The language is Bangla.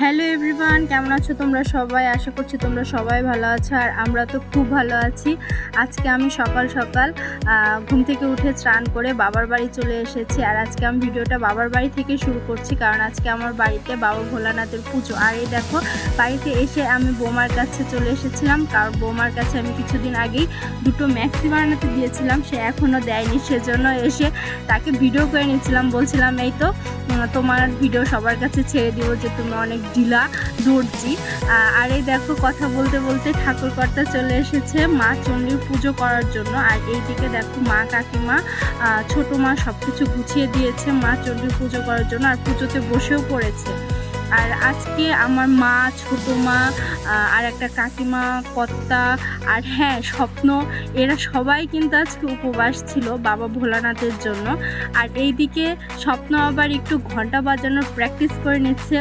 হ্যালো এভরিওয়ান, কেমন আছো তোমরা সবাই? আশা করছি তোমরা সবাই ভালো আছো, আর আমরা তো খুব ভালো আছি। আজকে আমি সকাল সকাল ঘুম থেকে উঠে স্নান করে বাবার বাড়ি চলে এসেছি। আর আজকে আমি ভিডিওটা বাবার বাড়ি থেকে শুরু করছি, কারণ আজকে আমার বাড়িতে বাবা ভোলানাথের পুজো। আর এই দেখো, বাড়িতে এসে আমি বৌমার কাছে চলে এসেছিলাম, কারণ বৌমার কাছে আমি কিছুদিন আগেই দুটো ম্যাক্সি বানাতে দিয়েছিলাম, সে এখনও দেয়নি। সেজন্য এসে তাকে ভিডিও করে নিয়েছিলাম, বলছিলাম এই তো তোমার ভিডিও সবার কাছে ছেড়ে দিব যে তুমি অনেক ঢিলা দর্জি। আর এই দেখো, কথা বলতে বলতে ঠাকুরকর্তা চলে এসেছে মা চণ্ডীর পুজো করার জন্য। আর এইদিকে দেখো, মা কাকিমা ছোটো মা সব কিছু গুছিয়ে দিয়েছে মা চণ্ডীর পুজো করার জন্য, আর পুজোতে বসেও পড়েছে। আর আজকে আমার মা, ছোটো মা, আর একটা কাকিমা, কর্তা, আর হ্যাঁ স্বপ্ন, এরা সবাই কিন্তু আজকে উপবাস ছিল বাবা ভোলানাথের জন্য। আর এইদিকে স্বপ্ন আবার একটু ঘন্টা বাজানোর প্র্যাকটিস করে নিচ্ছে।